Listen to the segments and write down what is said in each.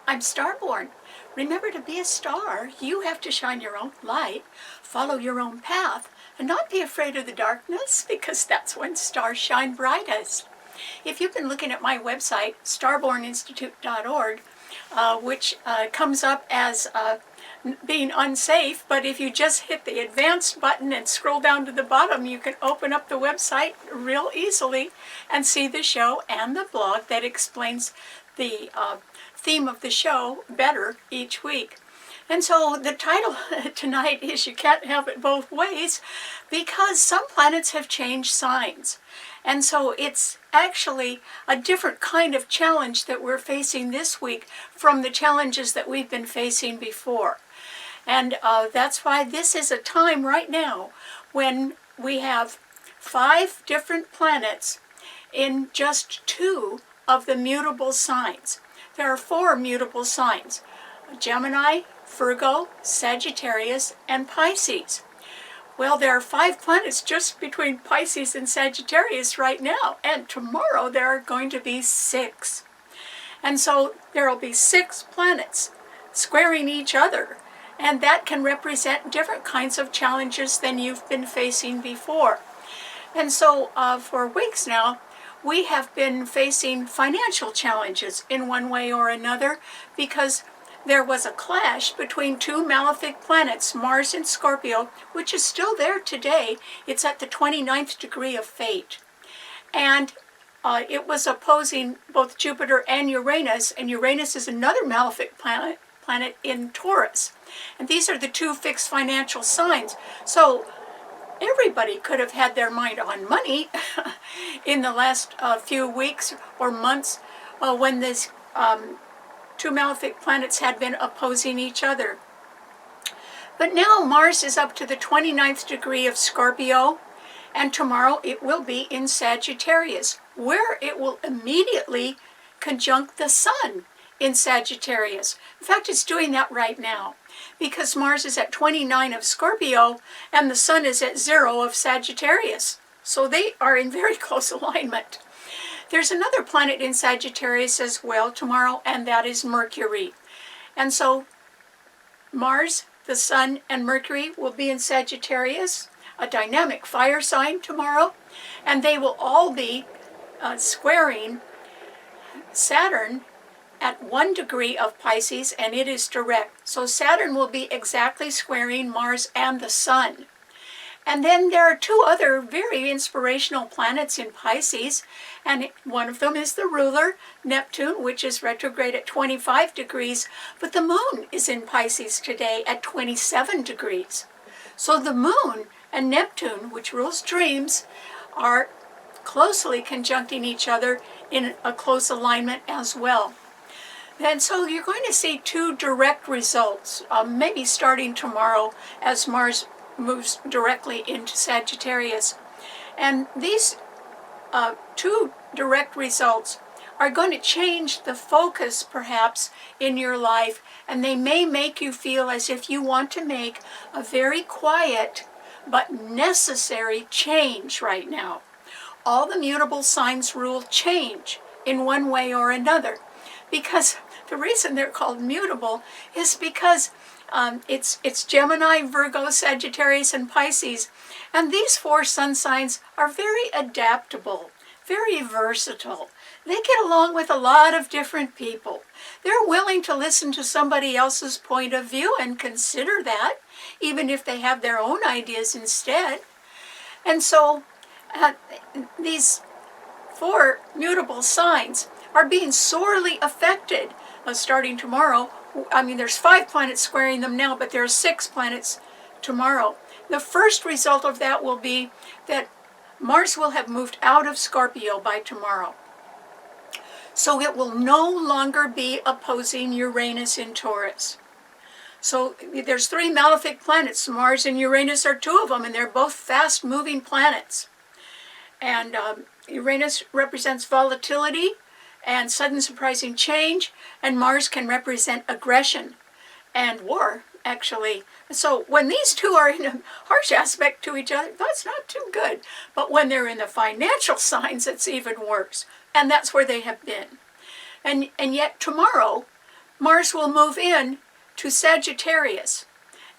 I'm Starborn. Remember, to be a star, you have to shine your own light, follow your own path, and not be afraid of the darkness, because that's when stars shine brightest. If you've been looking at my website, starborninstitute.org, which comes up as being unsafe, but if you just hit the advanced button and scroll down to the bottom, you can open up the website real easily and see the show and the blog that explains the theme of the show better each week. And so the title tonight is You Can't Have It Both Ways, because some planets have changed signs. And so it's actually a different kind of challenge that we're facing this week from the challenges that we've been facing before. And that's why this is a time right now when we have 5 different planets in just 2 of the mutable signs. There are 4 mutable signs: Gemini, Virgo, Sagittarius, and Pisces. Well, there are 5 planets just between Pisces and Sagittarius right now, and tomorrow there are going to be 6. And so there will be 6 planets squaring each other, and that can represent different kinds of challenges than you've been facing before. And so for weeks now, we have been facing financial challenges in one way or another, because there was a clash between 2 malefic planets, Mars and Scorpio, which is still there today. It's at the 29th degree of fate. And it was opposing both Jupiter and Uranus is another malefic planet in Taurus. And these are the 2 fixed financial signs. So everybody could have had their mind on money in the last few weeks or months when these 2 malefic planets had been opposing each other. But now Mars is up to the 29th degree of Scorpio, and tomorrow it will be in Sagittarius, where it will immediately conjunct the Sun in Sagittarius. In fact, it's doing that right now, because Mars is at 29 of Scorpio and the Sun is at 0 of Sagittarius. So they are in very close alignment. There's another planet in Sagittarius as well tomorrow, and that is Mercury. And so Mars, the Sun, and Mercury will be in Sagittarius, a dynamic fire sign tomorrow, and they will all be squaring Saturn at 1 degree of Pisces, and it is direct. So Saturn will be exactly squaring Mars and the Sun. And then there are 2 other very inspirational planets in Pisces, and one of them is the ruler, Neptune, which is retrograde at 25 degrees, but the moon is in Pisces today at 27 degrees. So the moon and Neptune, which rules dreams, are closely conjuncting each other in a close alignment as well. And so you're going to see 2 direct results, maybe starting tomorrow as Mars moves directly into Sagittarius. And these 2 direct results are going to change the focus perhaps in your life, and they may make you feel as if you want to make a very quiet but necessary change right now. All the mutable signs rule change in one way or another, because the reason they're called mutable is because it's Gemini, Virgo, Sagittarius, and Pisces. And these 4 sun signs are very adaptable, very versatile. They get along with a lot of different people. They're willing to listen to somebody else's point of view and consider that, even if they have their own ideas instead. And so these 4 mutable signs are being sorely affected starting tomorrow. I mean, there's 5 planets squaring them now, but there are 6 planets tomorrow. The first result of that will be that Mars will have moved out of Scorpio by tomorrow. So it will no longer be opposing Uranus in Taurus. So there's 3 malefic planets. Mars and Uranus are 2 of them, and they're both fast-moving planets. And Uranus represents volatility and sudden surprising change, and Mars can represent aggression and war, actually. So when these 2 are in a harsh aspect to each other, that's not too good. But when they're in the financial signs, it's even worse. And that's where they have been. And yet tomorrow, Mars will move in to Sagittarius.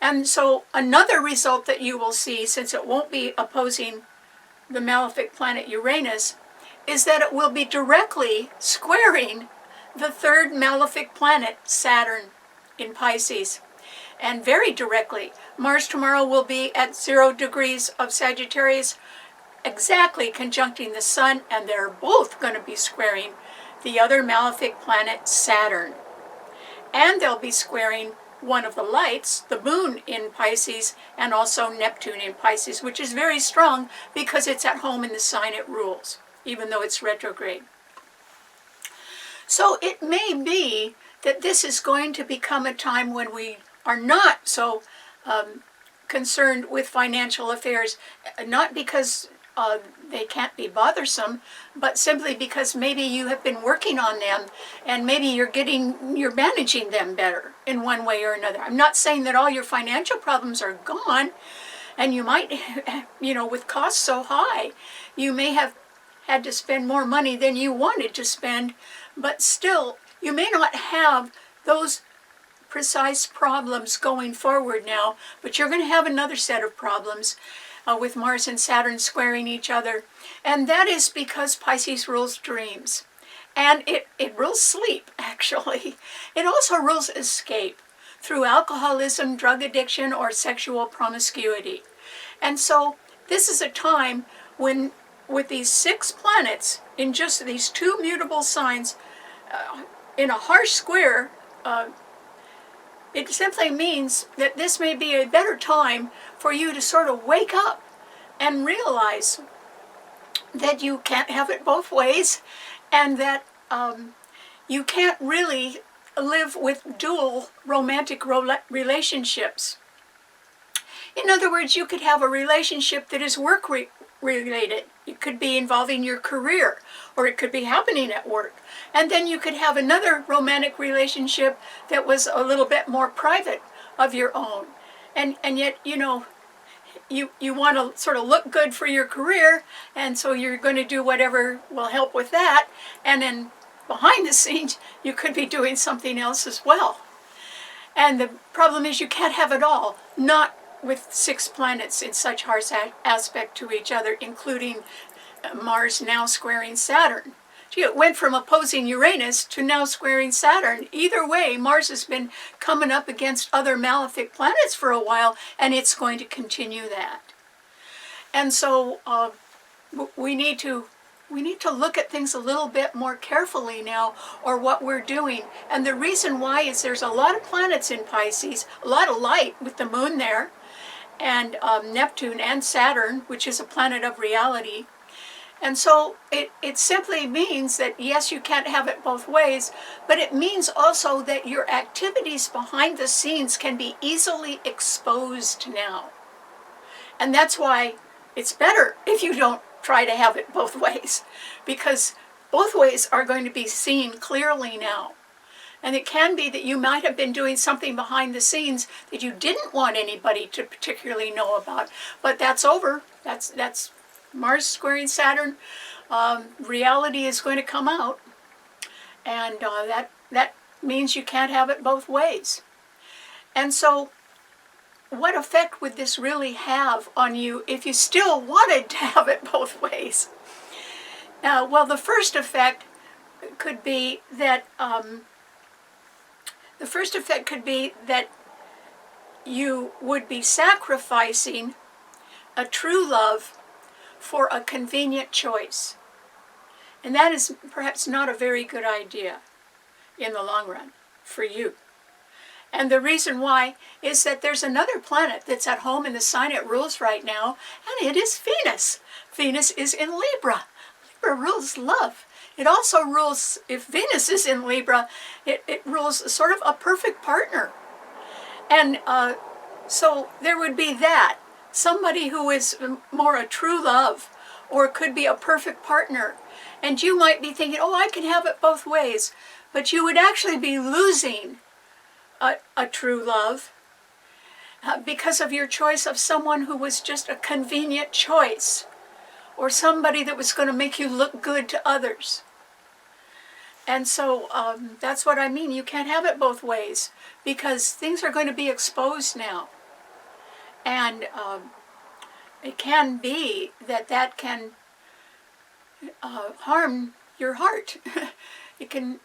And so another result that you will see, since it won't be opposing the malefic planet Uranus, is that it will be directly squaring the third malefic planet, Saturn, in Pisces. And very directly, Mars tomorrow will be at 0 degrees of Sagittarius, exactly conjuncting the Sun, and they're both going to be squaring the other malefic planet, Saturn. And they'll be squaring one of the lights, the Moon in Pisces, and also Neptune in Pisces, which is very strong because it's at home in the sign it rules, even though it's retrograde. So it may be that this is going to become a time when we are not so concerned with financial affairs, not because they can't be bothersome, but simply because maybe you have been working on them and maybe you're managing them better in one way or another. I'm not saying that all your financial problems are gone, and you might, with costs so high, you may have had to spend more money than you wanted to spend, but still, you may not have those precise problems going forward now, but you're going to have another set of problems with Mars and Saturn squaring each other. And that is because Pisces rules dreams. And it rules sleep, actually. It also rules escape through alcoholism, drug addiction, or sexual promiscuity. And so this is a time when, with these 6 planets in just these 2 mutable signs, in a harsh square, it simply means that this may be a better time for you to sort of wake up and realize that you can't have it both ways, and that you can't really live with dual romantic relationships. In other words, you could have a relationship that is work-related. It could be involving your career, or it could be happening at work. And then you could have another romantic relationship that was a little bit more private of your own. And yet, you want to sort of look good for your career, and so you're going to do whatever will help with that. And then behind the scenes, you could be doing something else as well. And the problem is you can't have it all, not with 6 planets in such harsh aspect to each other, including Mars now squaring Saturn. It went from opposing Uranus to now squaring Saturn. Either way, Mars has been coming up against other malefic planets for a while, and it's going to continue that. And so we need to look at things a little bit more carefully now, or what we're doing. And the reason why is there's a lot of planets in Pisces, a lot of light with the Moon there, and Neptune and Saturn, which is a planet of reality. And so it simply means that, yes, you can't have it both ways, but it means also that your activities behind the scenes can be easily exposed now. And that's why it's better if you don't try to have it both ways, because both ways are going to be seen clearly now. And it can be that you might have been doing something behind the scenes that you didn't want anybody to particularly know about, but that's over. That's Mars squaring Saturn. Reality is going to come out, and that means you can't have it both ways. And so what effect would this really have on you if you still wanted to have it both ways? Well, the first effect could be that you would be sacrificing a true love for a convenient choice. And that is perhaps not a very good idea in the long run for you. And the reason why is that there's another planet that's at home in the sign it rules right now, and it is Venus. Venus is in Libra. Libra rules love. It also rules, if Venus is in Libra, it rules sort of a perfect partner. And so there would be that. Somebody who is more a true love, or could be a perfect partner. And you might be thinking, oh, I can have it both ways. But you would actually be losing a true love because of your choice of someone who was just a convenient choice, or somebody that was going to make you look good to others. And so that's what I mean. You can't have it both ways, because things are going to be exposed now. And it can be that that can harm your heart. It can,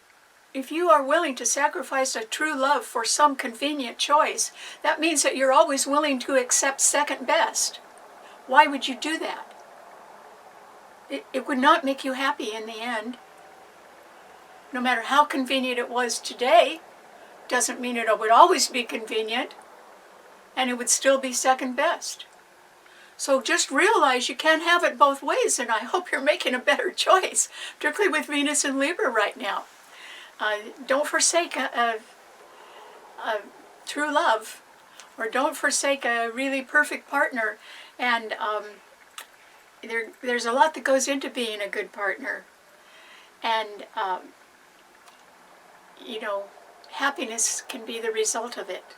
if you are willing to sacrifice a true love for some convenient choice, that means that you're always willing to accept second best. Why would you do that? It would not make you happy in the end. No matter how convenient it was today, doesn't mean it would always be convenient, and it would still be second best. So just realize you can't have it both ways, and I hope you're making a better choice, particularly with Venus and Libra right now. Don't forsake a true love, or don't forsake a really perfect partner. And there's a lot that goes into being a good partner. And, you know, happiness can be the result of it.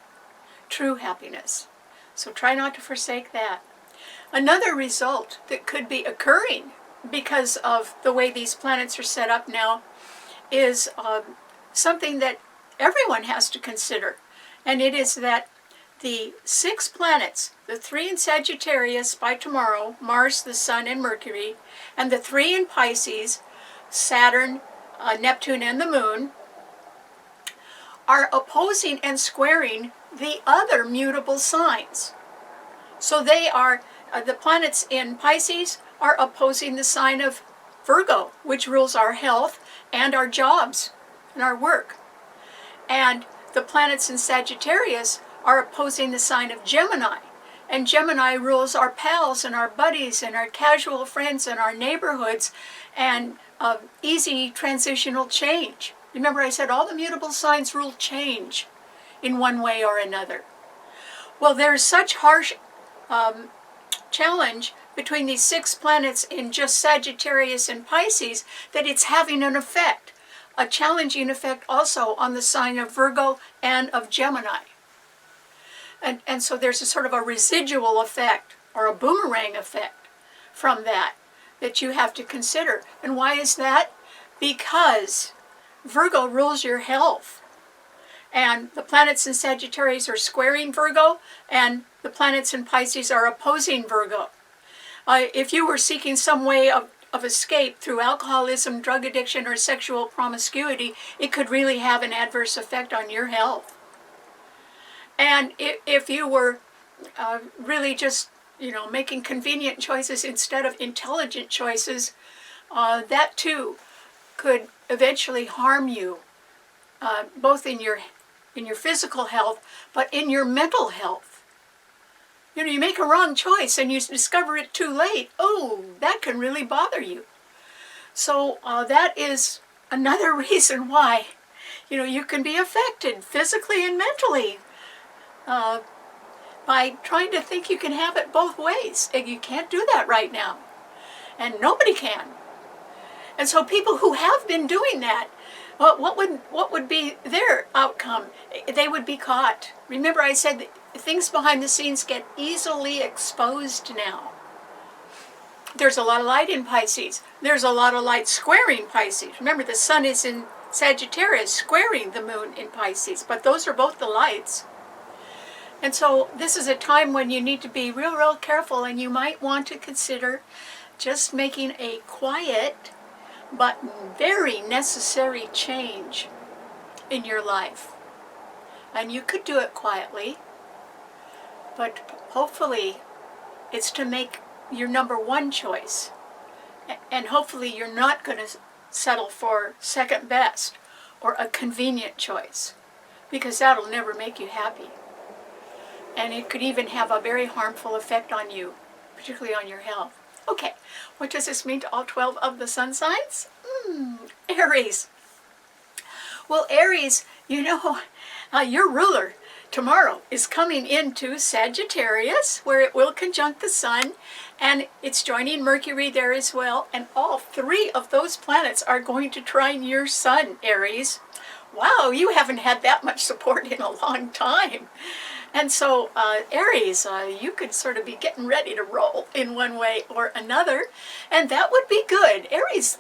True happiness. So try not to forsake that. Another result that could be occurring because of the way these planets are set up now is something that everyone has to consider. And it is that the 6 planets, the 3 in Sagittarius by tomorrow, Mars, the Sun, and Mercury, and the 3 in Pisces, Saturn, Neptune, and the Moon, are opposing and squaring the other mutable signs. So they are, the planets in Pisces are opposing the sign of Virgo, which rules our health and our jobs and our work. And the planets in Sagittarius are opposing the sign of Gemini. And Gemini rules our pals and our buddies and our casual friends and our neighborhoods and easy transitional change. Remember, I said all the mutable signs rule change in one way or another. Well, there's such harsh challenge between these 6 planets in just Sagittarius and Pisces that it's having an effect, a challenging effect also on the sign of Virgo and of Gemini. And so there's a sort of a residual effect or a boomerang effect from that you have to consider. And why is that? Because Virgo rules your health. And the planets in Sagittarius are squaring Virgo, and the planets in Pisces are opposing Virgo. If you were seeking some way of escape through alcoholism, drug addiction, or sexual promiscuity, it could really have an adverse effect on your health. And if you were really just, you know, making convenient choices instead of intelligent choices, that too could eventually harm you, both in your physical health, but in your mental health. You know, you make a wrong choice and you discover it too late. Oh, that can really bother you. So that is another reason why, you know, you can be affected physically and mentally by trying to think you can have it both ways. And you can't do that right now. And nobody can. And so people who have been doing that, well, what would be their outcome? They would be caught. Remember, I said that things behind the scenes get easily exposed now. There's a lot of light in Pisces. There's a lot of light squaring Pisces. Remember, the Sun is in Sagittarius, squaring the Moon in Pisces. But those are both the lights. And so this is a time when you need to be real careful, and you might want to consider just making a quiet but very necessary change in your life. And you could do it quietly, but hopefully it's to make your number one choice. And hopefully you're not going to settle for second best or a convenient choice, because that'll never make you happy. And it could even have a very harmful effect on you, particularly on your health. Okay, what does this mean to all 12 of the sun signs? Aries. Well, Aries, you know, your ruler tomorrow is coming into Sagittarius, where it will conjunct the Sun, and it's joining Mercury there as well, and all 3 of those planets are going to trine your Sun, Aries. Wow, you haven't had that much support in a long time. And so, Aries, you could sort of be getting ready to roll in one way or another, and that would be good. Aries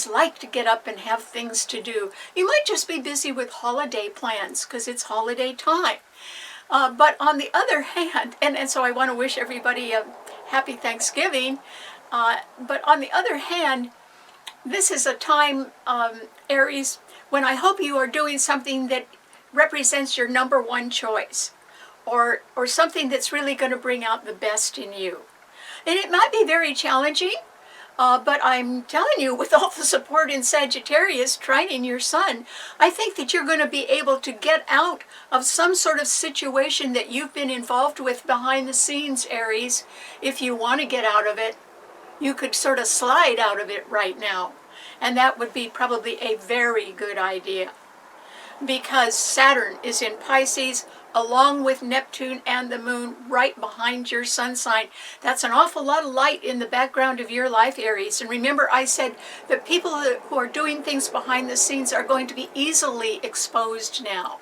like to get up and have things to do. You might just be busy with holiday plans because it's holiday time. But on the other hand, and so I want to wish everybody a happy Thanksgiving, but on the other hand, this is a time, Aries, when I hope you are doing something that represents your number one choice, or something that's really going to bring out the best in you. And it might be very challenging, but I'm telling you, with all the support in Sagittarius trining your sun, I think that you're going to be able to get out of some sort of situation that you've been involved with behind the scenes, Aries. If you want to get out of it, you could sort of slide out of it right now. And that would be probably a very good idea, because Saturn is in Pisces, along with Neptune and the moon right behind your sun sign. That's an awful lot of light in the background of your life, Aries. And remember, I said that people who are doing things behind the scenes are going to be easily exposed now.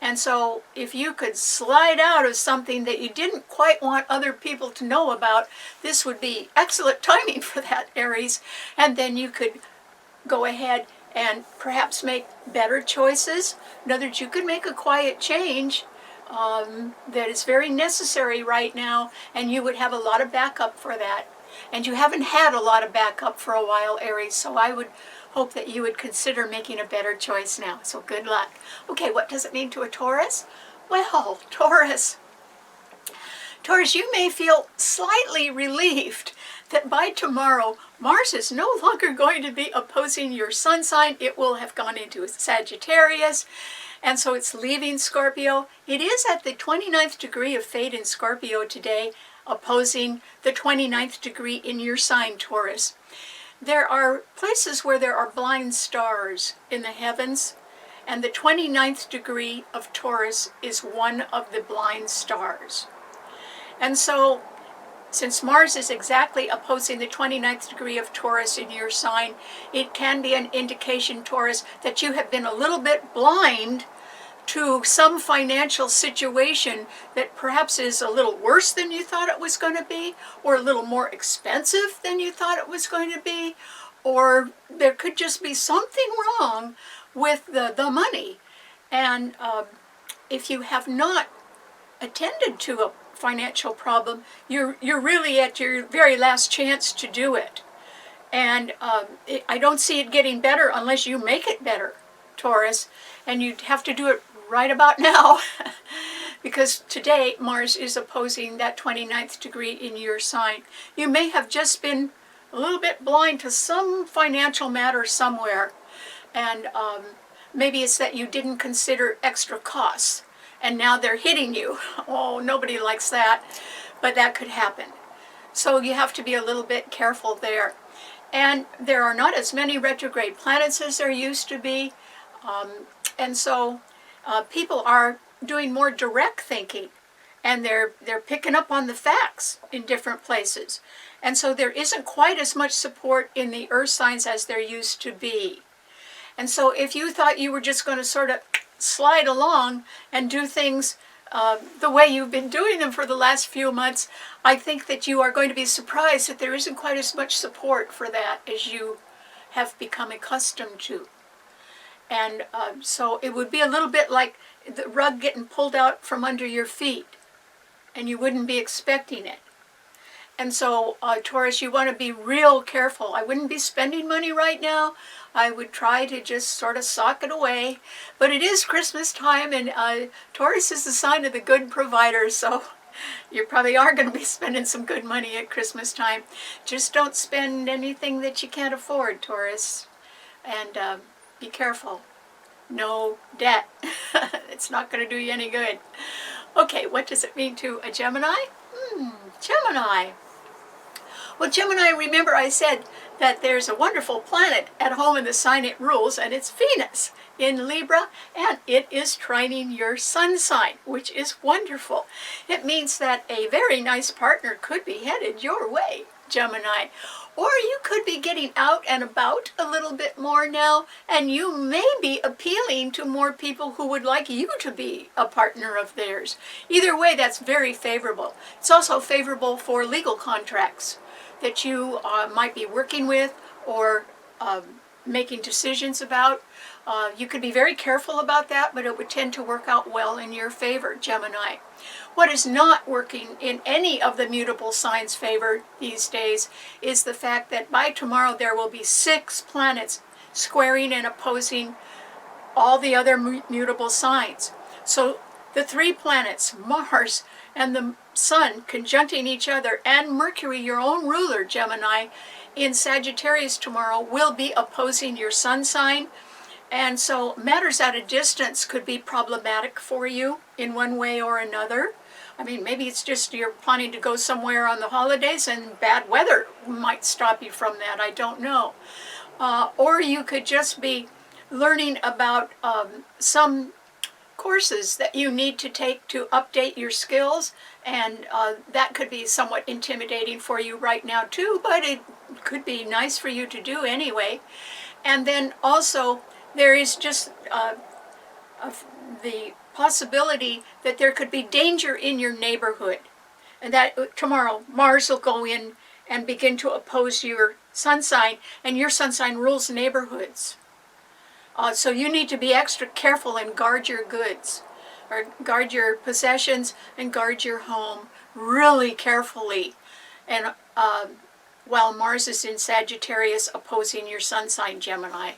And so if you could slide out of something that you didn't quite want other people to know about, this would be excellent timing for that, Aries. And then you could go ahead and perhaps make better choices. In other words, you could make a quiet change that is very necessary right now, and you would have a lot of backup for that. And you haven't had a lot of backup for a while, Aries, so I would hope that you would consider making a better choice now. So good luck. Okay, what does it mean to a Taurus? Well, Taurus, you may feel slightly relieved that by tomorrow, Mars is no longer going to be opposing your sun sign. It will have gone into Sagittarius, and so it's leaving Scorpio. It is at the 29th degree of fate in Scorpio today, opposing the 29th degree in your sign, Taurus. There are places where there are blind stars in the heavens, and the 29th degree of Taurus is one of the blind stars. And so, since Mars is exactly opposing the 29th degree of Taurus in your sign, it can be an indication, Taurus, that you have been a little bit blind to some financial situation that perhaps is a little worse than you thought it was going to be, or a little more expensive than you thought it was going to be, or there could just be something wrong with the money. And if you have not attended to a financial problem, you're really at your very last chance to do it. And I don't see it getting better unless you make it better, Taurus. And you'd have to do it right about now, because today Mars is opposing that 29th degree in your sign. You may have just been a little bit blind to some financial matter somewhere, and maybe it's that you didn't consider extra costs, and now they're hitting you. Oh, nobody likes that, but that could happen. So you have to be a little bit careful there. And there are not as many retrograde planets as there used to be, and so people are doing more direct thinking, and they're picking up on the facts in different places. And so there isn't quite as much support in the earth signs as there used to be. And so if you thought you were just going to sort of slide along and do things the way you've been doing them for the last few months, I think that you are going to be surprised that there isn't quite as much support for that as you have become accustomed to. And so it would be a little bit like the rug getting pulled out from under your feet, and you wouldn't be expecting it. And so, Taurus, you want to be real careful. I wouldn't be spending money right now. I would try to just sort of sock it away. But it is Christmas time, and Taurus is the sign of the good provider, so you probably are going to be spending some good money at Christmas time. Just don't spend anything that you can't afford, Taurus. And be careful. No debt. It's not going to do you any good. Okay, what does it mean to a Gemini? Gemini. Well, Gemini, remember I said that there's a wonderful planet at home in the sign it rules, and it's Venus in Libra, and it is trining your sun sign, which is wonderful. It means that a very nice partner could be headed your way, Gemini. Or you could be getting out and about a little bit more now, and you may be appealing to more people who would like you to be a partner of theirs. Either way, that's very favorable. It's also favorable for legal contracts that you might be working with or making decisions about. You could be very careful about that, but it would tend to work out well in your favor, Gemini. What is not working in any of the mutable signs' favor these days is the fact that by tomorrow there will be 6 planets squaring and opposing all the other mutable signs. So the 3 planets, Mars and the Sun, conjuncting each other, and Mercury, your own ruler, Gemini, in Sagittarius tomorrow, will be opposing your Sun sign. And so matters at a distance could be problematic for you in one way or another. I mean, maybe it's just you're planning to go somewhere on the holidays and bad weather might stop you from that. I don't know. Or you could just be learning about some courses that you need to take to update your skills, and that could be somewhat intimidating for you right now too, but it could be nice for you to do anyway. And then also there is just the possibility that there could be danger in your neighborhood, and that tomorrow Mars will go in and begin to oppose your Sun sign, and your Sun sign rules neighborhoods. So you need to be extra careful and guard your goods, or guard your possessions and guard your home really carefully. And while Mars is in Sagittarius opposing your Sun sign, Gemini.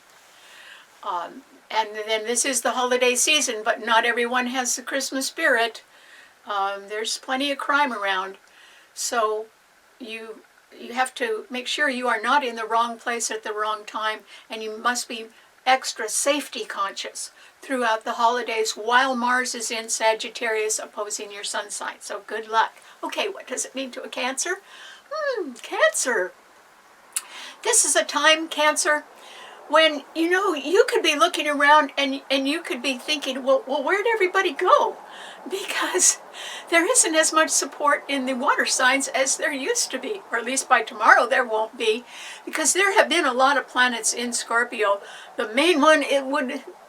And then this is the holiday season, but not everyone has the Christmas spirit. There's plenty of crime around. So you have to make sure you are not in the wrong place at the wrong time, and you must be extra safety conscious throughout the holidays while Mars is in Sagittarius opposing your Sun sign. So good luck. Okay, what does it mean to a Cancer? Cancer. This is a time, Cancer, when, you could be looking around and you could be thinking, well, where'd everybody go? Because there isn't as much support in the water signs as there used to be, or at least by tomorrow there won't be, because there have been a lot of planets in Scorpio. The main one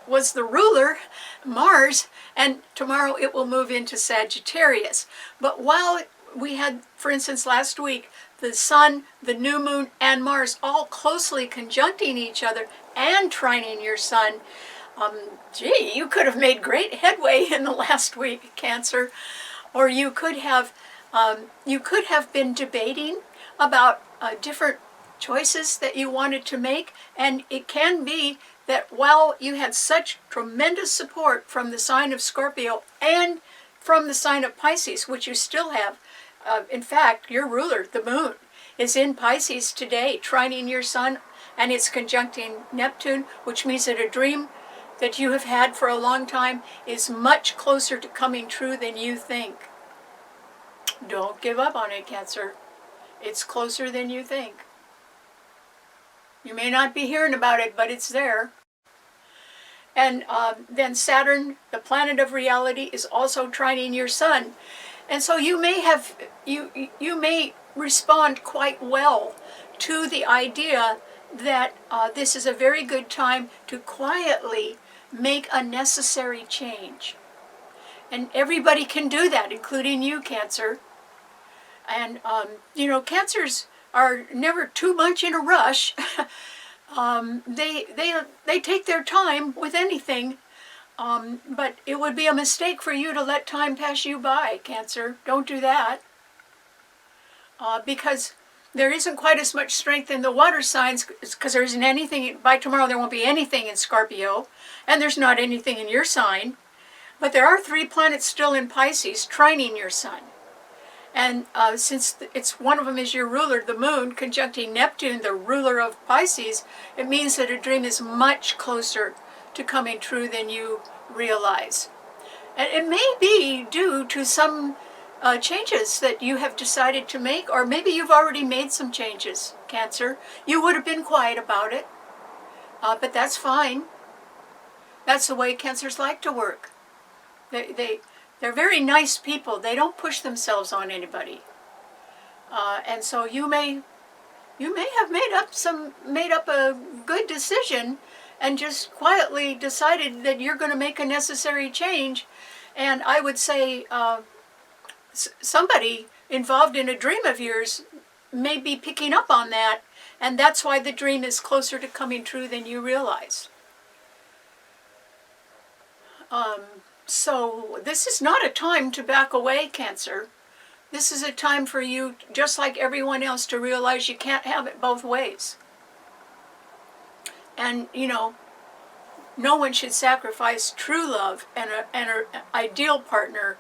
was the ruler, Mars, and tomorrow it will move into Sagittarius. But while we had, for instance, last week, the Sun, the new moon, and Mars all closely conjuncting each other and trining your Sun. You could have made great headway in the last week, Cancer. Or you could have been debating about different choices that you wanted to make. And it can be that while you had such tremendous support from the sign of Scorpio and from the sign of Pisces, which you still have, in fact, your ruler, the moon, is in Pisces today, trining your Sun, and it's conjuncting Neptune, which means that a dream that you have had for a long time is much closer to coming true than you think. Don't give up on it, Cancer. It's closer than you think. You may not be hearing about it, but it's there. And then Saturn, the planet of reality, is also trining your Sun. And so you may respond quite well to the idea that this is a very good time to quietly make a necessary change. And everybody can do that, including you, Cancer. And, Cancers are never too much in a rush. They take their time with anything. But it would be a mistake for you to let time pass you by, Cancer. Don't do that. Because there isn't quite as much strength in the water signs, because there isn't anything, by tomorrow there won't be anything in Scorpio, and there's not anything in your sign. But there are 3 planets still in Pisces trining your Sun. And since one of them is your ruler, the moon, conjuncting Neptune, the ruler of Pisces, it means that a dream is much closer to coming true than you realize. And it may be due to some changes that you have decided to make, or maybe you've already made some changes, Cancer. You would have been quiet about it, but that's fine. That's the way Cancers like to work. They're very nice people. They don't push themselves on anybody. And so you may you may have made up a good decision and just quietly decided that you're going to make a necessary change. And I would say somebody involved in a dream of yours may be picking up on that, and that's why the dream is closer to coming true than you realize. So this is not a time to back away, Cancer. This is a time for you, just like everyone else, to realize you can't have it both ways. And, you know, no one should sacrifice true love and an ideal partner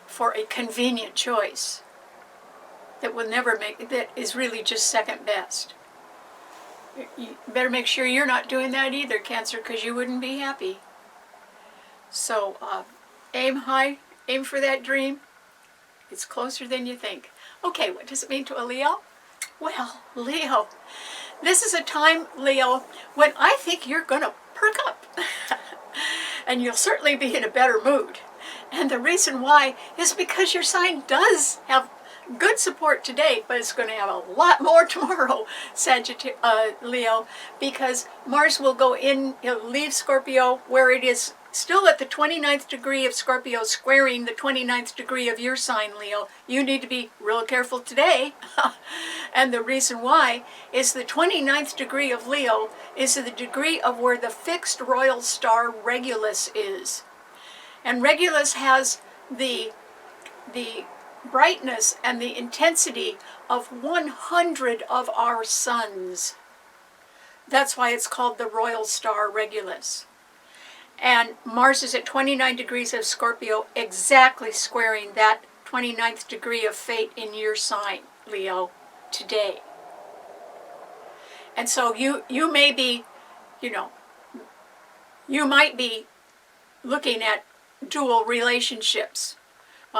for a convenient choice that will never make, that is really just second best. You better make sure you're not doing that either, Cancer, because you wouldn't be happy. So aim high, aim for that dream. It's closer than you think. Okay, what does it mean to a Leo? Well, Leo, this is a time, Leo, when I think you're going to perk up. And you'll certainly be in a better mood. And the reason why is because your sign does have good support today, but it's going to have a lot more tomorrow, Leo, because Mars will go in, he'll leave Scorpio where it is still at the 29th degree of Scorpio, squaring the 29th degree of your sign, Leo. You need to be real careful today. And the reason why is the 29th degree of Leo is the degree of where the fixed royal star Regulus is. And Regulus has the brightness and the intensity of 100 of our suns. That's why it's called the royal star Regulus. And Mars is at 29 degrees of Scorpio, exactly squaring that 29th degree of fate in your sign, Leo, today. And so you may be, you know, you might be looking at dual relationships.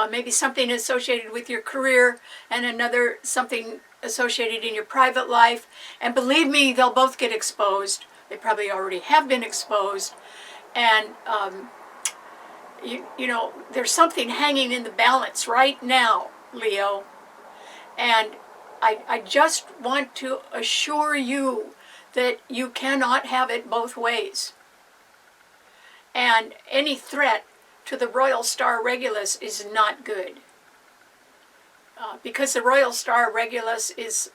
Maybe something associated with your career and another something associated in your private life. And believe me, they'll both get exposed. They probably already have been exposed. And, you know, there's something hanging in the balance right now, Leo. And I just want to assure you that you cannot have it both ways. And any threat to the royal star Regulus is not good. Because the royal star Regulus is,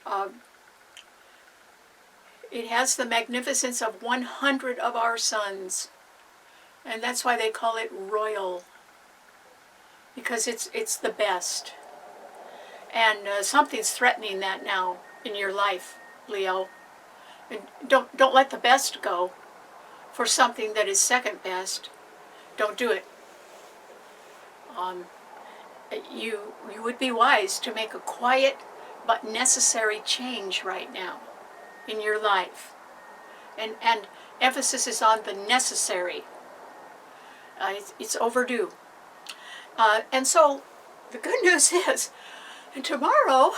it has the magnificence of 100 of our suns. And that's why they call it royal, because it's the best. And something's threatening that now in your life, Leo. And don't let the best go for something that is second best. Don't do it. You would be wise to make a quiet but necessary change right now in your life. And emphasis is on the necessary. It's overdue. And so the good news is, tomorrow,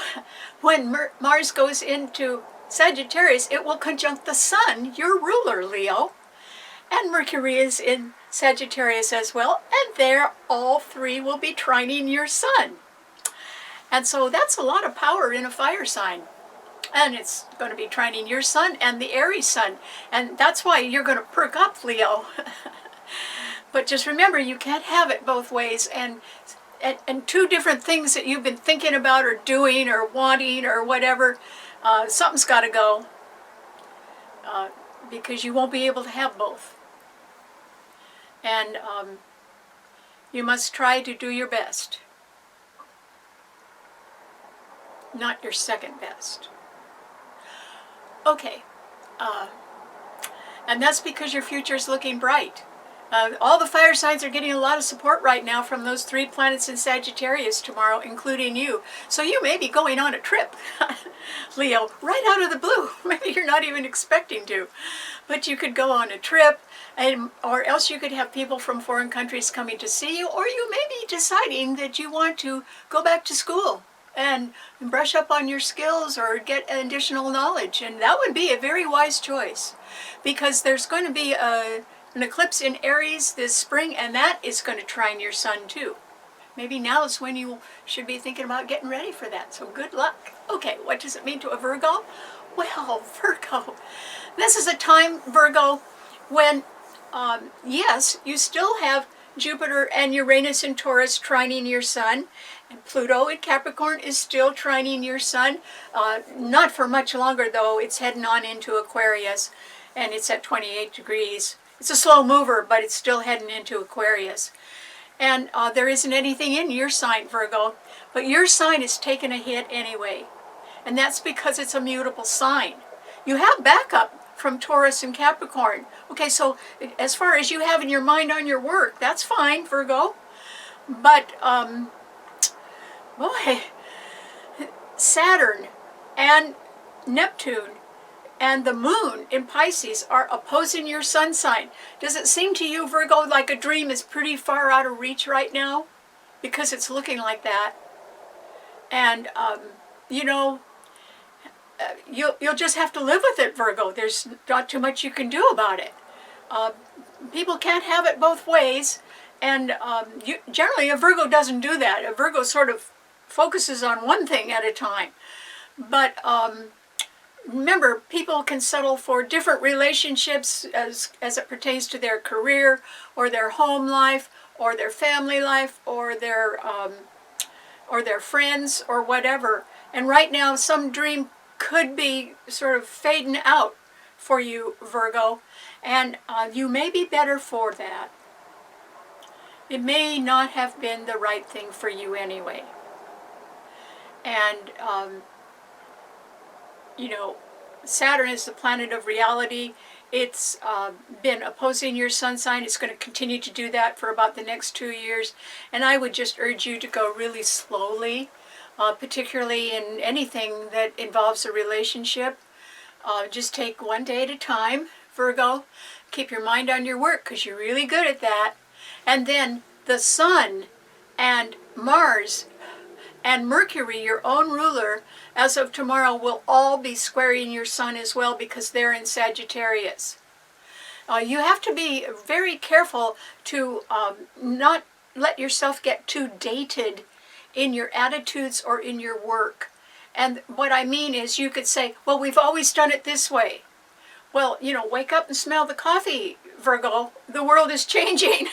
when Mars goes into Sagittarius, it will conjunct the Sun, your ruler, Leo. And Mercury is in Sagittarius as well. And there, all three will be trining your Sun. And so that's a lot of power in a fire sign. And it's going to be trining your Sun and the Aries Sun. And that's why you're going to perk up, Leo. But just remember, you can't have it both ways. And two different things that you've been thinking about or doing or wanting or whatever, something's got to go. Because you won't be able to have both. And you must try to do your best. Not your second best. Okay. And that's because your future is looking bright. All the fire signs are getting a lot of support right now from those 3 planets in Sagittarius tomorrow, including you. So you may be going on a trip, Leo, right out of the blue. Maybe you're not even expecting to. But you could go on a trip, or else you could have people from foreign countries coming to see you, or you may be deciding that you want to go back to school and brush up on your skills or get additional knowledge. And that would be a very wise choice, because there's going to be an eclipse in Aries this spring, and that is going to trine your Sun too. Maybe now is when you should be thinking about getting ready for that. So good luck. Okay, what does it mean to a Virgo? Well, Virgo, this is a time, Virgo, when, yes, you still have Jupiter and Uranus in Taurus trining your sun, and Pluto in Capricorn is still trining your sun. Not for much longer, though. It's heading on into Aquarius, and it's at 28 degrees. It's a slow mover, but it's still heading into Aquarius. And there isn't anything in your sign, Virgo, but your sign is taking a hit anyway. And that's because it's a mutable sign. You have backup from Taurus and Capricorn. Okay, so as far as you have in your mind on your work, that's fine, Virgo. But, boy, Saturn and Neptune and the moon in Pisces are opposing your sun sign. Does it seem to you, Virgo, like a dream is pretty far out of reach right now? Because it's looking like that. And, you know, you'll just have to live with it, Virgo. There's not too much you can do about it. People can't have it both ways. And generally, a Virgo doesn't do that. A Virgo sort of focuses on one thing at a time. But remember, people can settle for different relationships as it pertains to their career or their home life or their family life or their friends or whatever. And right now, some dream could be sort of fading out for you, Virgo, and you may be better for that. It may not have been the right thing for you anyway. And you know, Saturn is the planet of reality. It's been opposing your sun sign. It's going to continue to do that for about the next 2 years. And I would just urge you to go really slowly, particularly in anything that involves a relationship. Just take one day at a time, Virgo. Keep your mind on your work because you're really good at that. And then the Sun and Mars and Mercury, your own ruler, as of tomorrow, will all be squaring your sun as well because they're in Sagittarius. You have to be very careful to not let yourself get too dated in your attitudes or in your work. And what I mean is you could say, well, we've always done it this way. Well, you know, wake up and smell the coffee, Virgo. The world is changing.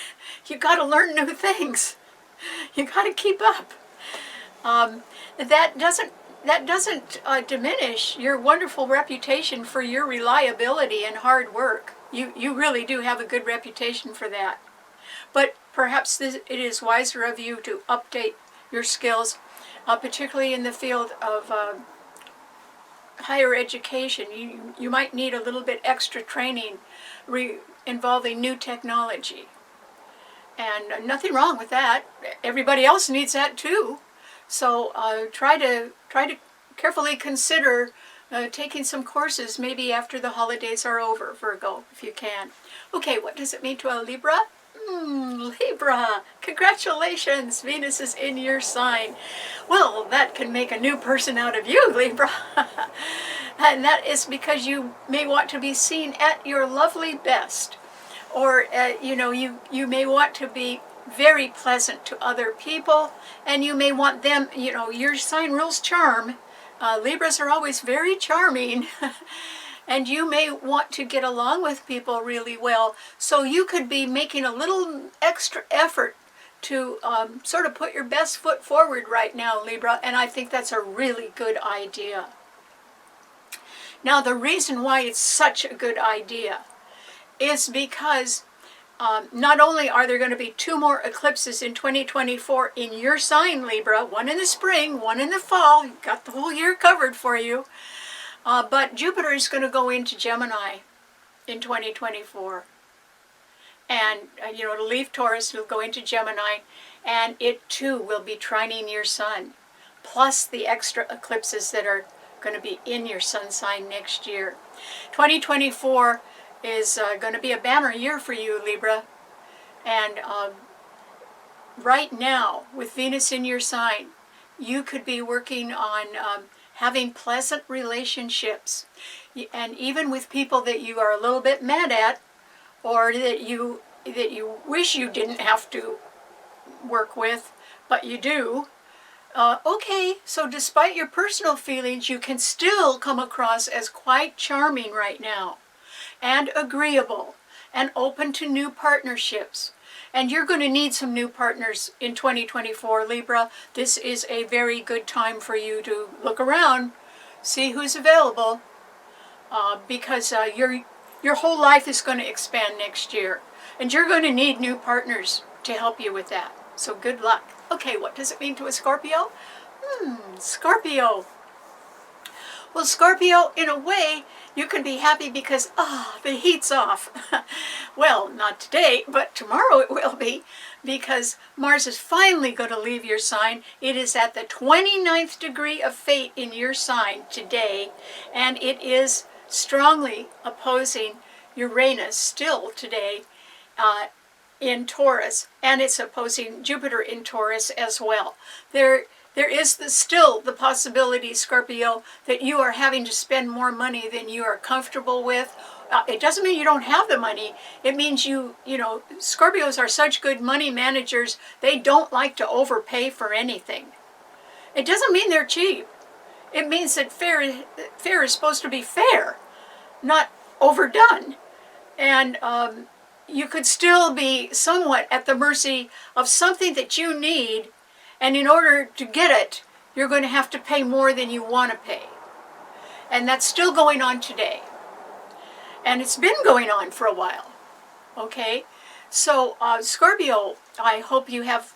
You got to learn new things. You got to keep up. That doesn't diminish your wonderful reputation for your reliability and hard work. You really do have a good reputation for that. But perhaps it is wiser of you to update your skills, particularly in the field of higher education. You might need a little bit extra training involving new technology. And nothing wrong with that. Everybody else needs that too. So try to carefully consider taking some courses maybe after the holidays are over, Virgo, if you can. Okay, what does it mean to a Libra? Libra, congratulations, Venus is in your sign. Well, that can make a new person out of you, Libra. And that is because you may want to be seen at your lovely best. Or, you know, you may want to be very pleasant to other people, and you may want them, you know, your sign rules charm. Libras are always very charming. And you may want to get along with people really well. So you could be making a little extra effort to sort of put your best foot forward right now, Libra, and I think that's a really good idea. Now, the reason why it's such a good idea is because not only are there going to be 2 more eclipses in 2024 in your sign, Libra, one in the spring, one in the fall. You've got the whole year covered for you. But Jupiter is going to go into Gemini in 2024. And, you know, it'll leave Taurus, it'll go into Gemini, and it too will be trining your sun, plus the extra eclipses that are going to be in your sun sign next year. 2024 is going to be a banner year for you, Libra. And right now, with Venus in your sign, you could be working on having pleasant relationships. And even with people that you are a little bit mad at, or that you wish you didn't have to work with, but you do, Okay, so despite your personal feelings, you can still come across as quite charming right now, and agreeable, and open to new partnerships. And you're going to need some new partners in 2024, Libra. This is a very good time for you to look around, see who's available, because your whole life is going to expand next year. And you're going to need new partners to help you with that. So good luck. Okay, what does it mean to a Scorpio? Scorpio. Well, Scorpio, in a way, you can be happy because, the heat's off. Well, not today, but tomorrow it will be, because Mars is finally going to leave your sign. It is at the 29th degree of fate in your sign today, and it is strongly opposing Uranus still today in Taurus, and it's opposing Jupiter in Taurus as well. There is still the possibility, Scorpio, that you are having to spend more money than you are comfortable with. It doesn't mean you don't have the money. It means Scorpios are such good money managers, they don't like to overpay for anything. It doesn't mean they're cheap. It means that fair is supposed to be fair, not overdone. And you could still be somewhat at the mercy of something that you need, and in order to get it, you're going to have to pay more than you want to pay. And that's still going on today. And it's been going on for a while. Okay? So, Scorpio, I hope you have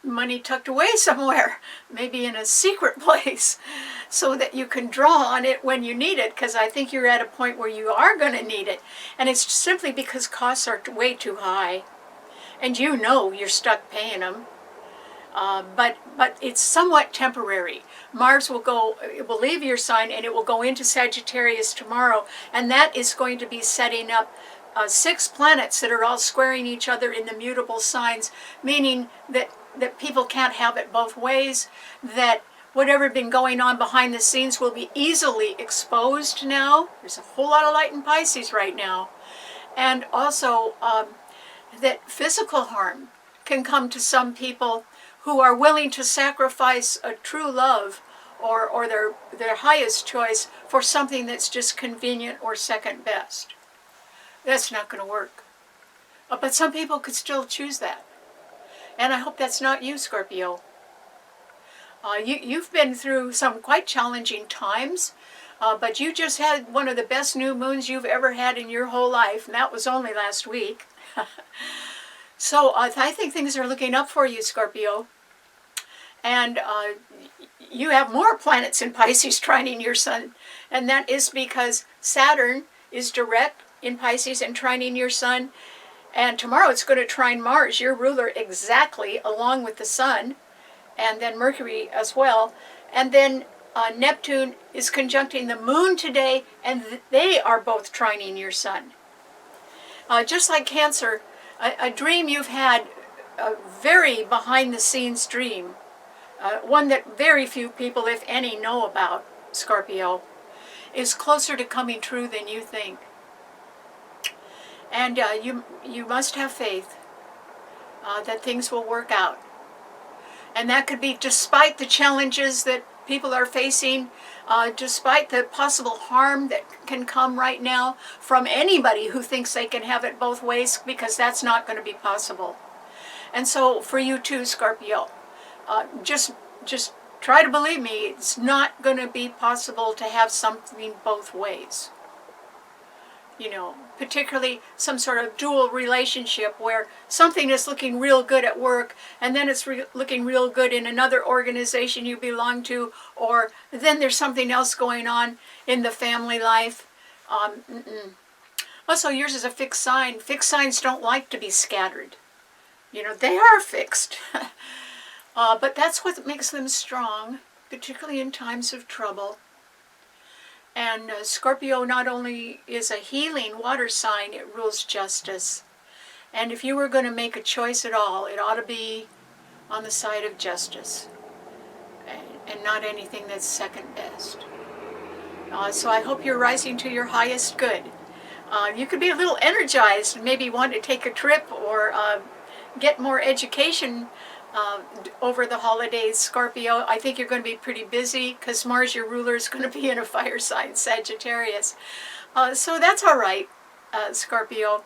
money tucked away somewhere, maybe in a secret place, so that you can draw on it when you need it, because I think you're at a point where you are going to need it. And it's simply because costs are way too high, and you're stuck paying them. But it's somewhat temporary. Mars it will leave your sign, and it will go into Sagittarius tomorrow, and that is going to be setting up 6 planets that are all squaring each other in the mutable signs, meaning that people can't have it both ways, that whatever been going on behind the scenes will be easily exposed now. There's a whole lot of light in Pisces right now. And also that physical harm can come to some people who are willing to sacrifice a true love or their highest choice for something that's just convenient or second best. That's not going to work. But some people could still choose that. And I hope that's not you, Scorpio. You've been through some quite challenging times, but you just had one of the best new moons you've ever had in your whole life, and that was only last week. So I think things are looking up for you, Scorpio. And you have more planets in Pisces trining your sun, and that is because Saturn is direct in Pisces and trining your sun, and tomorrow it's going to trine Mars, your ruler, exactly along with the sun, and then Mercury as well. And then Neptune is conjuncting the moon today, and they are both trining your sun. Just like Cancer, a dream you've had, a very behind-the-scenes dream, one that very few people, if any, know about, Scorpio, is closer to coming true than you think. And you must have faith that things will work out. And that could be despite the challenges that people are facing, despite the possible harm that can come right now from anybody who thinks they can have it both ways, because that's not going to be possible. And so for you too, Scorpio, just try to believe me, it's not going to be possible to have something both ways. Particularly some sort of dual relationship where something is looking real good at work, and then it's looking real good in another organization you belong to, or then there's something else going on in the family life. Also, yours is a fixed sign. Fixed signs don't like to be scattered. They are fixed. But that's what makes them strong, particularly in times of trouble. And Scorpio not only is a healing water sign, it rules justice. And if you were going to make a choice at all, it ought to be on the side of justice, and not anything that's second best. So I hope you're rising to your highest good. You could be a little energized, maybe want to take a trip or get more education over the holidays, Scorpio. I think you're going to be pretty busy because Mars, your ruler, is going to be in a fire sign, Sagittarius. So that's all right, Scorpio.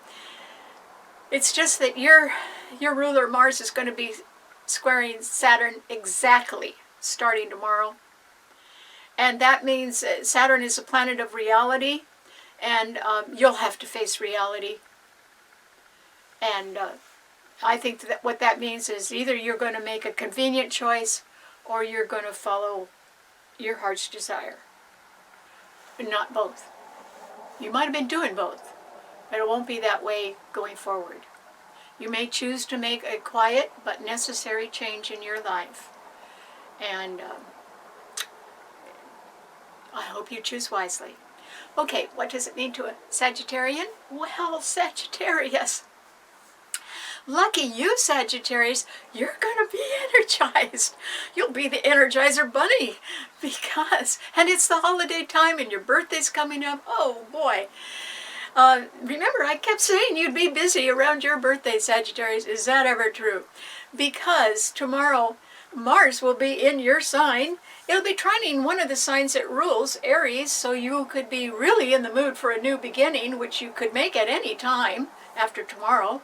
It's just that your ruler, Mars, is going to be squaring Saturn exactly starting tomorrow. And that means Saturn is a planet of reality, and you'll have to face reality. And I think that what that means is either you're going to make a convenient choice or you're going to follow your heart's desire. But not both. You might have been doing both, but it won't be that way going forward. You may choose to make a quiet but necessary change in your life. And I hope you choose wisely. Okay, what does it mean to a Sagittarian? Well, Sagittarius. Lucky you, Sagittarius, you're going to be energized. You'll be the Energizer Bunny because, and it's the holiday time and your birthday's coming up. Oh boy. Remember, I kept saying you'd be busy around your birthday, Sagittarius. Is that ever true? Because tomorrow Mars will be in your sign. It'll be trining one of the signs it rules, Aries, so you could be really in the mood for a new beginning, which you could make at any time after tomorrow.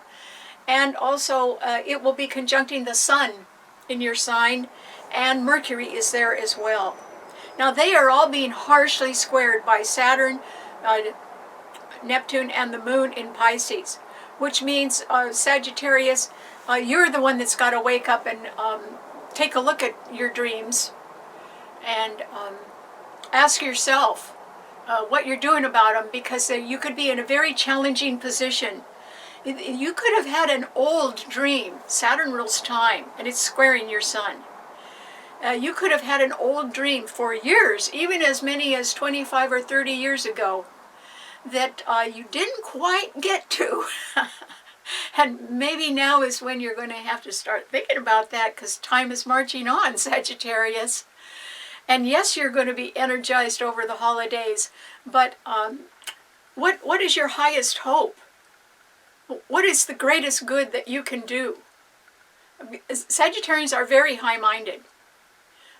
And also, it will be conjuncting the Sun in your sign, and Mercury is there as well. Now, they are all being harshly squared by Saturn, Neptune, and the Moon in Pisces, which means, Sagittarius, you're the one that's got to wake up and take a look at your dreams and ask yourself what you're doing about them, because you could be in a very challenging position. You could have had an old dream. Saturn rules time, and it's squaring your sun. You could have had an old dream for years, even as many as 25 or 30 years ago, that you didn't quite get to. And maybe now is when you're going to have to start thinking about that, because time is marching on, Sagittarius. And yes, you're going to be energized over the holidays, but what is your highest hope? What is the greatest good that you can do? Sagittarians are very high-minded.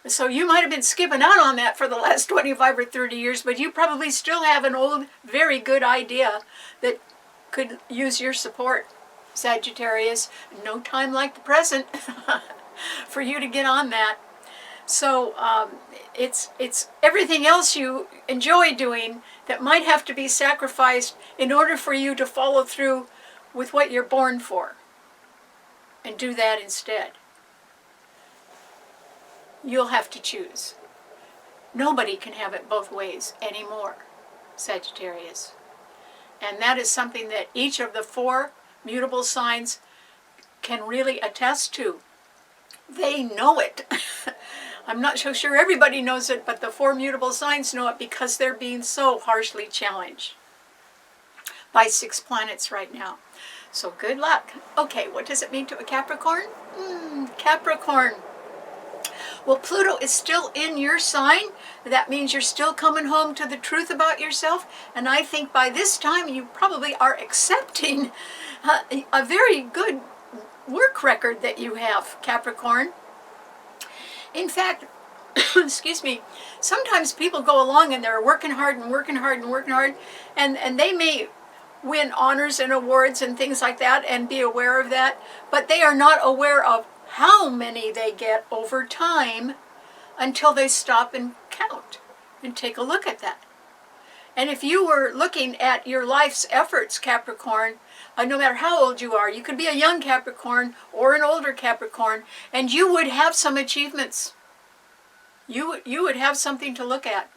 So you might have been skipping out on that for the last 25 or 30 years, but you probably still have an old, very good idea that could use your support, Sagittarius. No time like the present for you to get on that. So it's everything else you enjoy doing that might have to be sacrificed in order for you to follow through with what you're born for, and do that instead. You'll have to choose. Nobody can have it both ways anymore, Sagittarius. And that is something that each of the 4 mutable signs can really attest to. They know it. I'm not so sure everybody knows it, but the 4 mutable signs know it because they're being so harshly challenged by 6 planets right now. So good luck. Okay, what does it mean to a Capricorn? Capricorn. Well, Pluto is still in your sign. That means you're still coming home to the truth about yourself. And I think by this time you probably are accepting a very good work record that you have, Capricorn. In fact, excuse me, sometimes people go along and they're working hard and working hard and working hard, and they may win honors and awards and things like that and be aware of that, but they are not aware of how many they get over time until they stop and count and take a look at that. And if you were looking at your life's efforts, Capricorn, no matter how old you are, you could be a young Capricorn or an older Capricorn, and you would have some achievements. You would have something to look at.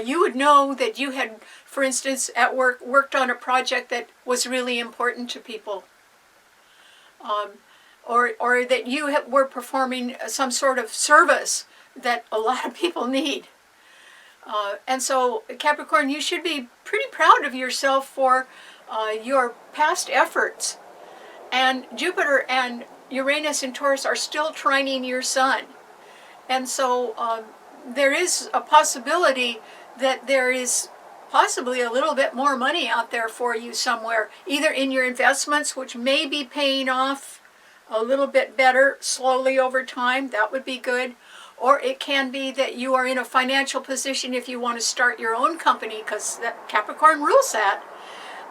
You would know that you had, for instance, at work, worked on a project that was really important to people. Or that you were performing some sort of service that a lot of people need. And so, Capricorn, you should be pretty proud of yourself for your past efforts. And Jupiter and Uranus and Taurus are still trining your sun. And so there is a possibility that there is possibly a little bit more money out there for you somewhere, either in your investments, which may be paying off a little bit better slowly over time. That would be good. Or it can be that you are in a financial position if you want to start your own company, because that Capricorn rules that,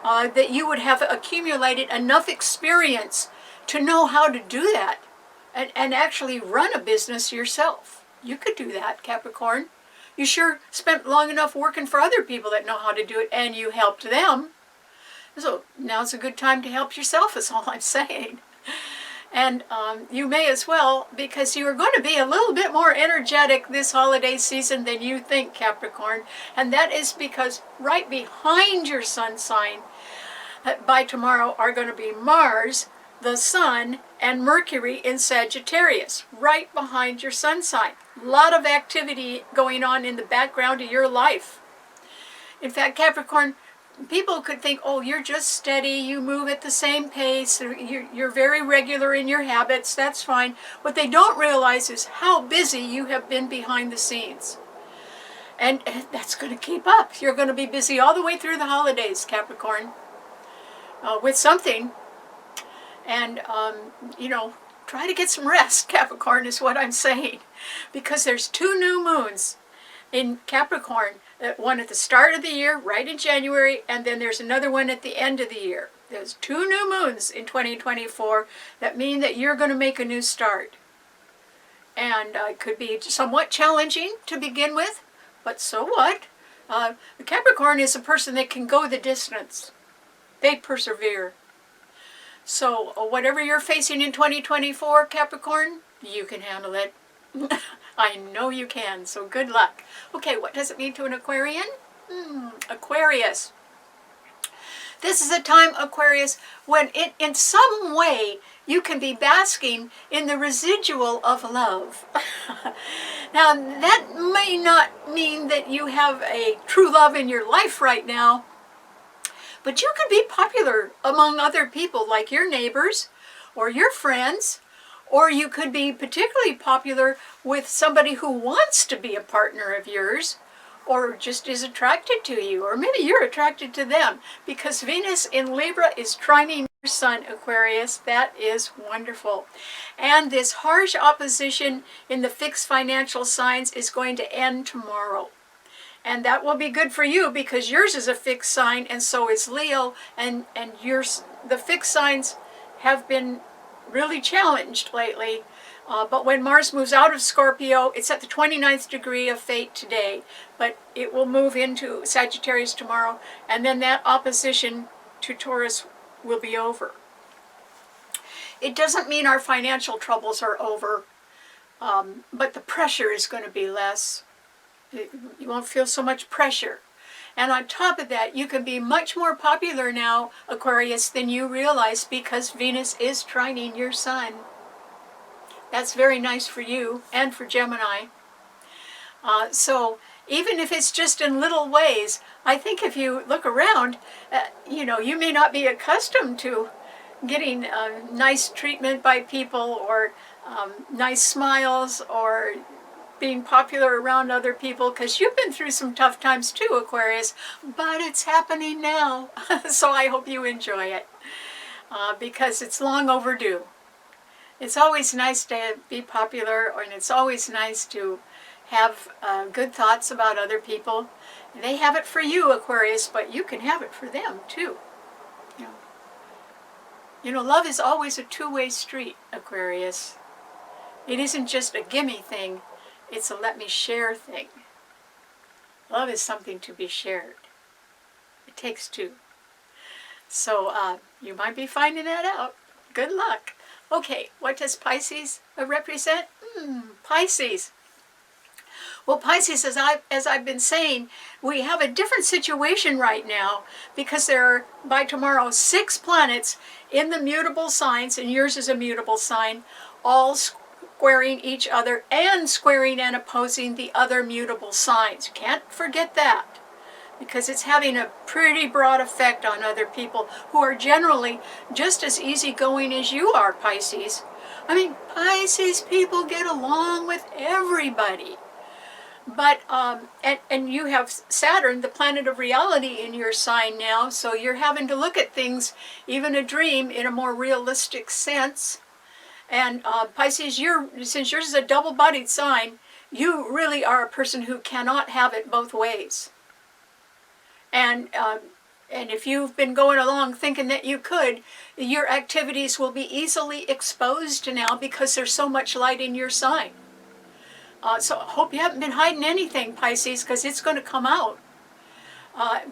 that you would have accumulated enough experience to know how to do that and actually run a business yourself. You could do that, Capricorn. You sure spent long enough working for other people that know how to do it, and you helped them. So now's a good time to help yourself, is all I'm saying. And you may as well, because you are going to be a little bit more energetic this holiday season than you think, Capricorn. And that is because right behind your sun sign by tomorrow are going to be Mars, the Sun, and Mercury in Sagittarius, right behind your sun sign. A lot of activity going on in the background of your life. In fact, Capricorn, people could think, oh, you're just steady, you move at the same pace, you're very regular in your habits, that's fine. What they don't realize is how busy you have been behind the scenes. And that's going to keep up. You're going to be busy all the way through the holidays, Capricorn, with something. And, try to get some rest, Capricorn, is what I'm saying. Because there's 2 new moons in Capricorn. One at the start of the year, right in January, and then there's another one at the end of the year. There's 2 new moons in 2024 that mean that you're going to make a new start. And it could be somewhat challenging to begin with, but so what? The Capricorn is a person that can go the distance. They persevere. So whatever you're facing in 2024, Capricorn, you can handle it. I know you can, so good luck. Okay, what does it mean to an Aquarian? Aquarius. This is a time, Aquarius, when in some way you can be basking in the residual of love. Now, that may not mean that you have a true love in your life right now, but you can be popular among other people, like your neighbors or your friends, or you could be particularly popular with somebody who wants to be a partner of yours, or just is attracted to you, or maybe you're attracted to them, because Venus in Libra is trining your Sun, Aquarius. That is wonderful. And this harsh opposition in the fixed financial signs is going to end tomorrow. And that will be good for you, because yours is a fixed sign, and so is Leo, and the fixed signs have been really challenged lately. But when Mars moves out of Scorpio, it's at the 29th degree of fate today, but it will move into Sagittarius tomorrow, and then that opposition to Taurus will be over. It doesn't mean our financial troubles are over, but the pressure is going to be less. You won't feel so much pressure. And on top of that, you can be much more popular now, Aquarius, than you realize, because Venus is trining your Sun. That's very nice for you and for Gemini. So even if it's just in little ways, I think if you look around, you may not be accustomed to getting nice treatment by people, or nice smiles, or being popular around other people, because you've been through some tough times too, Aquarius, but it's happening now. So I hope you enjoy it, because it's long overdue. It's always nice to be popular, and it's always nice to have good thoughts about other people. They have it for you, Aquarius, but you can have it for them too. Love is always a two-way street, Aquarius. It isn't just a gimme thing. It's a let me share thing. Love is something to be shared. It takes 2. So you might be finding that out. Good luck. Okay, what does Pisces represent? Pisces. Well, Pisces, as I've been saying, we have a different situation right now, because there are, by tomorrow, 6 planets in the mutable signs, and yours is a mutable sign, all squaring each other and squaring and opposing the other mutable signs. You can't forget that, because it's having a pretty broad effect on other people who are generally just as easygoing as you are, Pisces. I mean, Pisces people get along with everybody. But, and you have Saturn, the planet of reality, in your sign now, so you're having to look at things, even a dream, in a more realistic sense. And Pisces, since yours is a double-bodied sign, you really are a person who cannot have it both ways. And if you've been going along thinking that you could, your activities will be easily exposed now because there's so much light in your sign. So I hope you haven't been hiding anything, Pisces, because it's going to come out.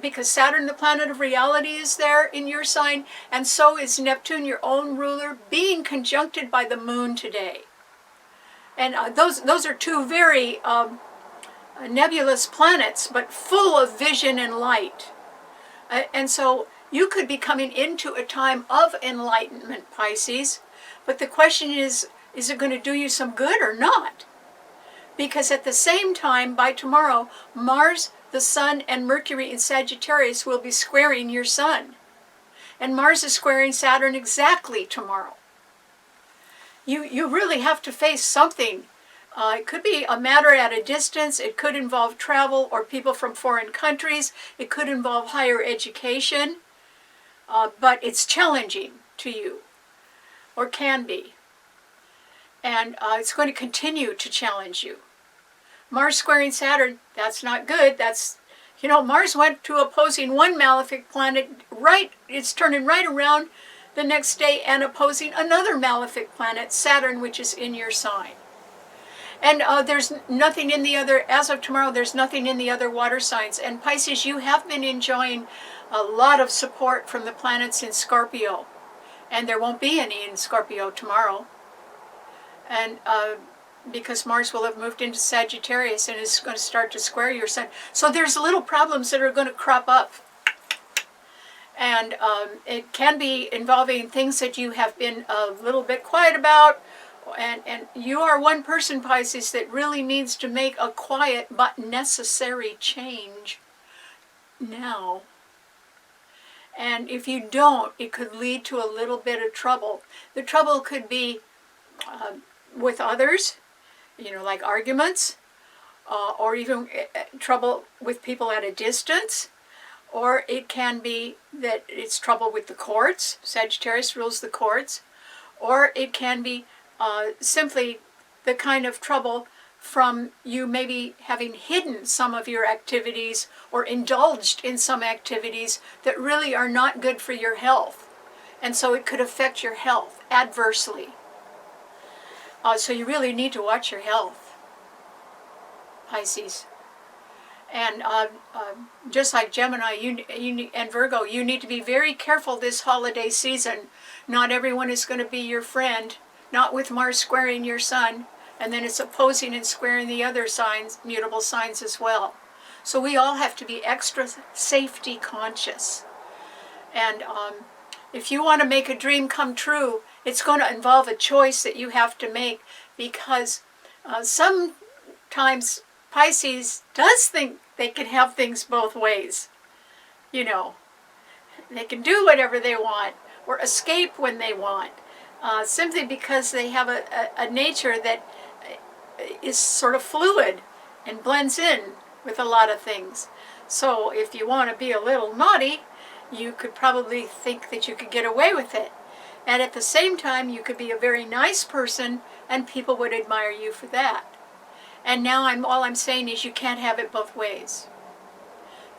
Because Saturn, the planet of reality, is there in your sign, and so is Neptune, your own ruler, being conjuncted by the moon today. And those are two very nebulous planets, but full of vision and light. And so you could be coming into a time of enlightenment, Pisces, but the question is it going to do you some good or not? Because at the same time, by tomorrow, Mars, the Sun, and Mercury in Sagittarius will be squaring your Sun. And Mars is squaring Saturn exactly tomorrow. You really have to face something. It could be a matter at a distance. It could involve travel or people from foreign countries. It could involve higher education. But it's challenging to you, or can be. And it's going to continue to challenge you. Mars squaring Saturn, that's not good. That's, Mars went to opposing one malefic planet, it's turning right around the next day and opposing another malefic planet, Saturn, which is in your sign. And there's nothing in the other, as of tomorrow, there's nothing in the other water signs. And Pisces, you have been enjoying a lot of support from the planets in Scorpio. And there won't be any in Scorpio tomorrow. And because Mars will have moved into Sagittarius and is going to start to square your Sun. So there's little problems that are going to crop up. And it can be involving things that you have been a little bit quiet about. And you are one person, Pisces, that really needs to make a quiet but necessary change now. And if you don't, it could lead to a little bit of trouble. The trouble could be with others, like arguments, or even trouble with people at a distance. Or it can be that it's trouble with the courts. Sagittarius rules the courts. Or it can be simply the kind of trouble from you maybe having hidden some of your activities or indulged in some activities that really are not good for your health. And so it could affect your health adversely. So you really need to watch your health, Pisces. And just like Gemini and Virgo, you need to be very careful this holiday season. Not everyone is going to be your friend. Not with Mars squaring your Sun, and then it's opposing and squaring the other signs, mutable signs as well. So we all have to be extra safety conscious. And if you want to make a dream come true, it's going to involve a choice that you have to make, because sometimes Pisces does think they can have things both ways. They can do whatever they want or escape when they want. Simply because they have a nature that is sort of fluid and blends in with a lot of things. So if you want to be a little naughty, you could probably think that you could get away with it. And at the same time, you could be a very nice person and people would admire you for that. And now all I'm saying is you can't have it both ways,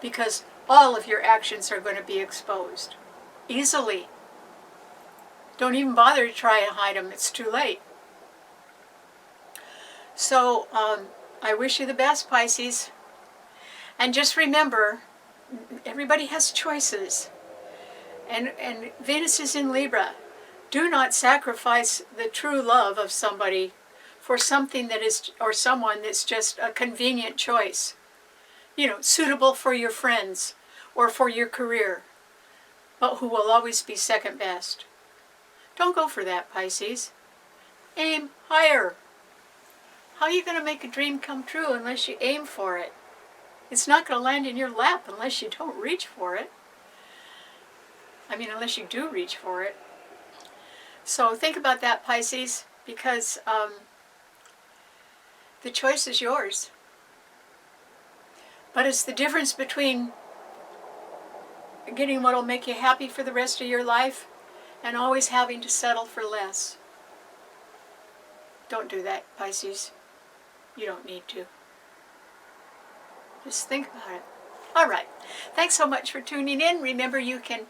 because all of your actions are going to be exposed easily. Don't even bother to try and hide them. It's too late. So I wish you the best, Pisces. And just remember, everybody has choices. And Venus is in Libra. Do not sacrifice the true love of somebody for something that is, or someone that's just a convenient choice. Suitable for your friends or for your career, but who will always be second best. Don't go for that, Pisces. Aim higher. How are you going to make a dream come true unless you aim for it? It's not going to land in your lap unless you don't reach for it. Unless you do reach for it. So think about that, Pisces, because the choice is yours. But it's the difference between getting what will make you happy for the rest of your life and always having to settle for less. Don't do that, Pisces. You don't need to. Just think about it. All right. Thanks so much for tuning in. Remember, you can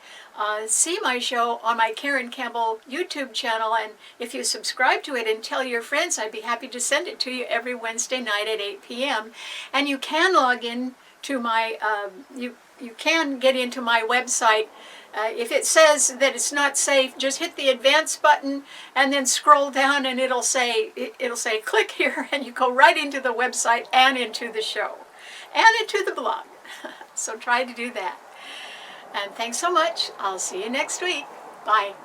see my show on my Karen Campbell YouTube channel, and if you subscribe to it and tell your friends, I'd be happy to send it to you every Wednesday night at 8 p.m. And you can log in to my, you can get into my website. If it says that it's not safe, just hit the advanced button and then scroll down, and it'll say click here, and you go right into the website and into the show and into the blog. So try to do that. And thanks so much. I'll see you next week. Bye.